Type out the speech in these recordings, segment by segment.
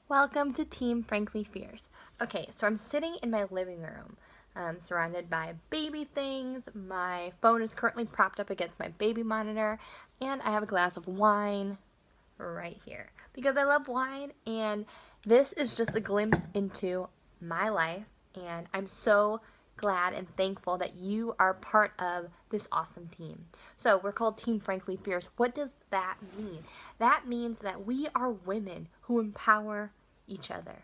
Welcome to Team Frankly Fierce. Okay, so I'm sitting in my living room, surrounded by baby things. My phone is currently propped up against my baby monitor, and I have a glass of wine right here because I love wine, and this is just a glimpse into my life, and I'm so glad and thankful that you are part of this awesome team. So, we're called Team Frankly Fierce. What does that mean? That means that we are women who empower each other.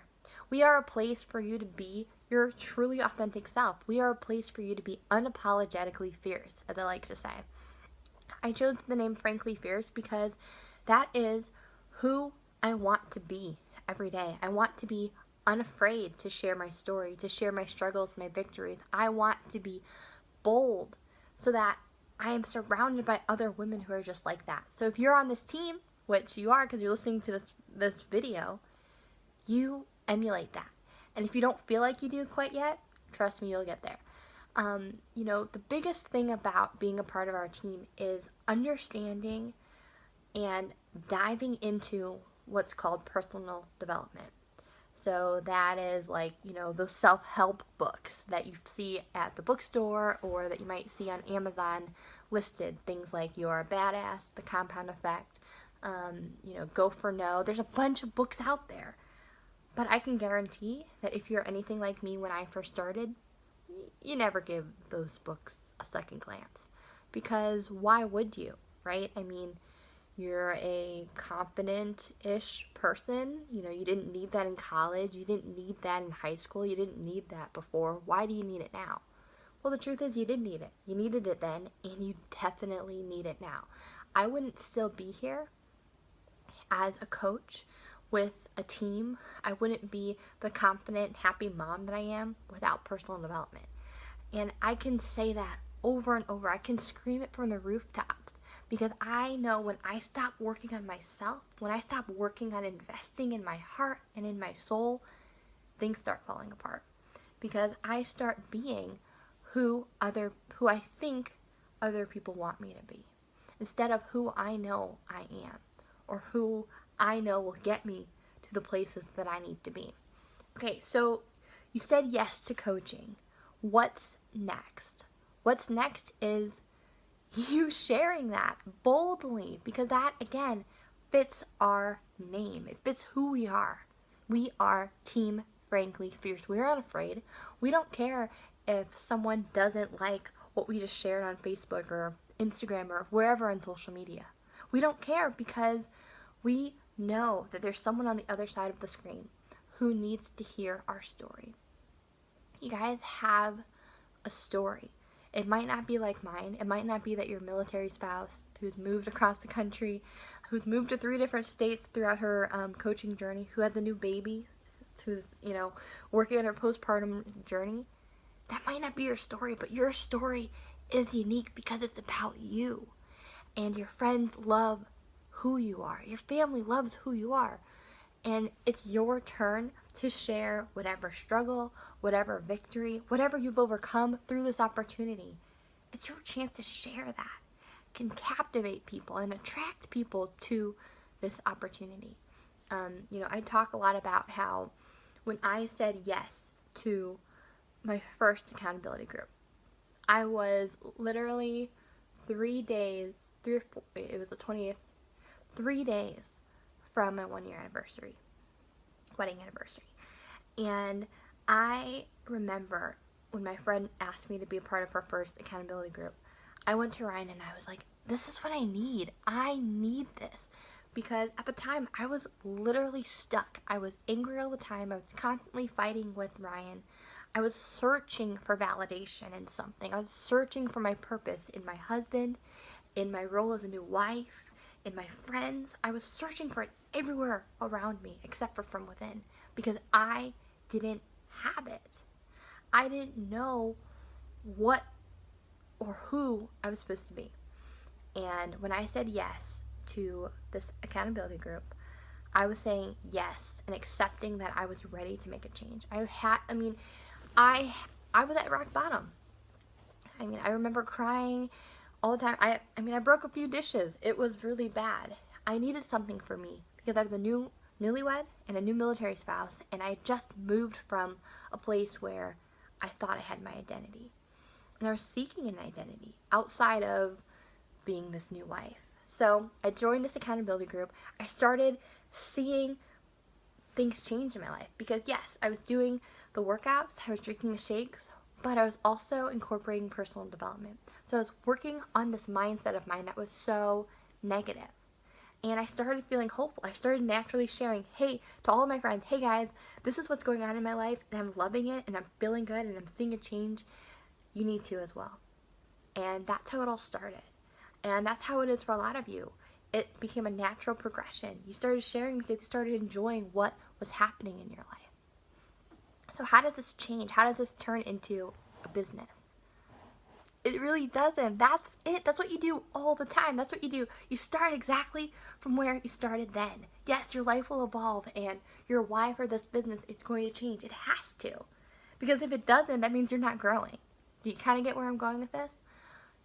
We are a place for you to be your truly authentic self. We are a place for you to be unapologetically fierce, as I like to say. I chose the name Frankly Fierce because that is who I want to be every day. I want to be unafraid to share my story, to share my struggles, my victories. I want to be bold so that I am surrounded by other women who are just like that. So if you're on this team, which you are because you're listening to this video, you emulate that. And if you don't feel like you do quite yet, trust me, you'll get there. The biggest thing about being a part of our team is understanding and diving into what's called personal development. So that is like, the self-help books that you see at the bookstore or that you might see on Amazon listed. Things like You're a Badass, The Compound Effect, Go for No. There's a bunch of books out there. But I can guarantee that if you're anything like me when I first started, you never give those books a second glance. Because why would you, right? I mean, you're a confident-ish person. You didn't need that in college. You didn't need that in high school. You didn't need that before. Why do you need it now? Well, the truth is you did need it. You needed it then, and you definitely need it now. I wouldn't still be here as a coach with a team. I wouldn't be the confident, happy mom that I am without personal development. And I can say that over and over. I can scream it from the rooftops because I know when I stop working on myself, when I stop working on investing in my heart and in my soul, things start falling apart. Because I start being who I think other people want me to be, instead of who I know I am, or who I know will get me to the places that I need to be. Okay, so you said yes to coaching. What's next? What's next is you sharing that boldly, because that, again, fits our name. It fits who we are. We are Team Frankly Fierce. We're not afraid. We don't care if someone doesn't like what we just shared on Facebook or Instagram or wherever on social media. We don't care because we know that there's someone on the other side of the screen who needs to hear our story. You guys have a story. It might not be like mine. It might not be that your military spouse who's moved across the country, who's moved to 3 different states throughout her coaching journey, who has a new baby, who's, working on her postpartum journey. That might not be your story, but your story is unique because it's about you. And your friends love who you are. Your family loves who you are. And it's your turn to share whatever struggle, whatever victory, whatever you've overcome through this opportunity. It's your chance to share that. It can captivate people and attract people to this opportunity. I talk a lot about how when I said yes to my first accountability group, I was literally 3 days, it was the 20th, 3 days from my 1-year anniversary, wedding anniversary. And I remember when my friend asked me to be a part of her first accountability group, I went to Ryan and I was like, this is what I need. I need this. Because at the time, I was literally stuck. I was angry all the time. I was constantly fighting with Ryan. I was searching for validation in something. I was searching for my purpose in my husband, in my role as a new wife, in my friends. I was searching for it everywhere around me except for from within, because I didn't have it. I didn't know what or who I was supposed to be. And when I said yes to this accountability group, I was saying yes and accepting that I was ready to make a change. I was at rock bottom. I remember crying all the time. I broke a few dishes. It was really bad. I needed something for me because I was a new newlywed and a new military spouse, and I just moved from a place where I thought I had my identity. And I was seeking an identity outside of being this new wife. So I joined this accountability group. I started seeing things change in my life because, yes, I was doing the workouts, I was drinking the shakes, but I was also incorporating personal development. So I was working on this mindset of mine that was so negative. And I started feeling hopeful. I started naturally sharing, hey, to all of my friends, hey guys, this is what's going on in my life, and I'm loving it, and I'm feeling good, and I'm seeing a change. You need to as well. And that's how it all started. And that's how it is for a lot of you. It became a natural progression. You started sharing because you started enjoying what was happening in your life. So how does this change? How does this turn into a business? It really doesn't. That's it. That's what you do all the time. That's what you do. You start exactly from where you started then. Yes, your life will evolve and your why for this business is going to change. It has to. Because if it doesn't, that means you're not growing. Do you kind of get where I'm going with this?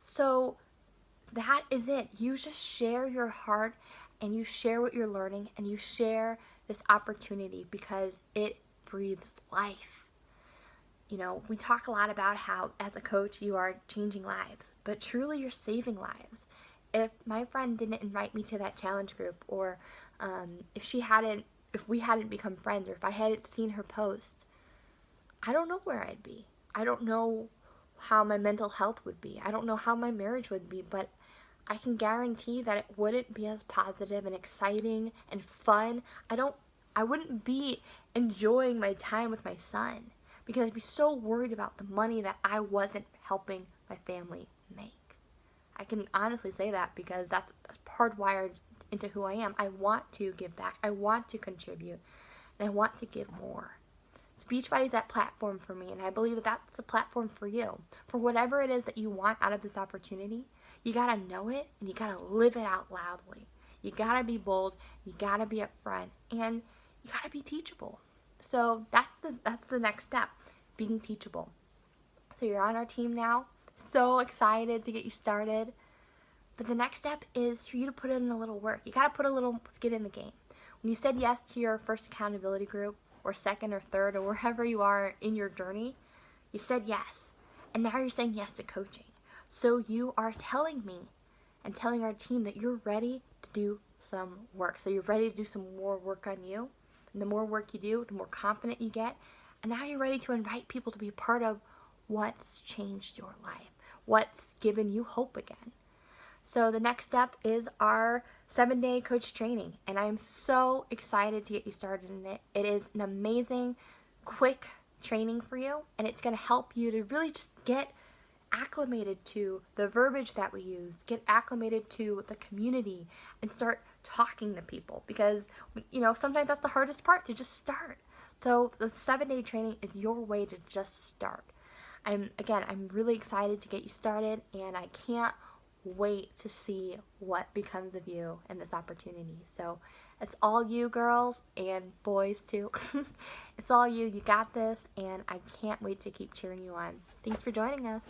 So that is it. You just share your heart and you share what you're learning and you share this opportunity because it breathes life. You know, we talk a lot about how as a coach you are changing lives, but truly you're saving lives. If my friend didn't invite me to that challenge group, or if we hadn't become friends, or if I hadn't seen her post, I don't know where I'd be. I don't know how my mental health would be. I don't know how my marriage would be, but I can guarantee that it wouldn't be as positive and exciting and fun. I wouldn't be enjoying my time with my son because I'd be so worried about the money that I wasn't helping my family make. I can honestly say that because that's hardwired into who I am. I want to give back. I want to contribute. And I want to give more. Beachbody is that platform for me, and I believe that that's a platform for you. For whatever it is that you want out of this opportunity, you gotta know it, and you gotta live it out loudly. You gotta be bold, you gotta be upfront, and you gotta be teachable. So that's the next step, being teachable. So you're on our team now. So excited to get you started. But the next step is for you to put in a little work. You gotta put a little skin in the game. When you said yes to your first accountability group, or second or third, or wherever you are in your journey, you said yes. And now you're saying yes to coaching. So you are telling me and telling our team that you're ready to do some work. So you're ready to do some more work on you. And the more work you do, the more confident you get. And now you're ready to invite people to be a part of what's changed your life, what's given you hope again. So the next step is our 7-day coach training, and I'm so excited to get you started in it. It is an amazing, quick training for you, and it's going to help you to really just get acclimated to the verbiage that we use, get acclimated to the community, and start talking to people because, you know, sometimes that's the hardest part, to just start. So the 7-day training is your way to just start. I'm really excited to get you started, and I can't wait to see what becomes of you in this opportunity. So it's all you, girls and boys too. It's all you. You got this, and I can't wait to keep cheering you on. Thanks for joining us.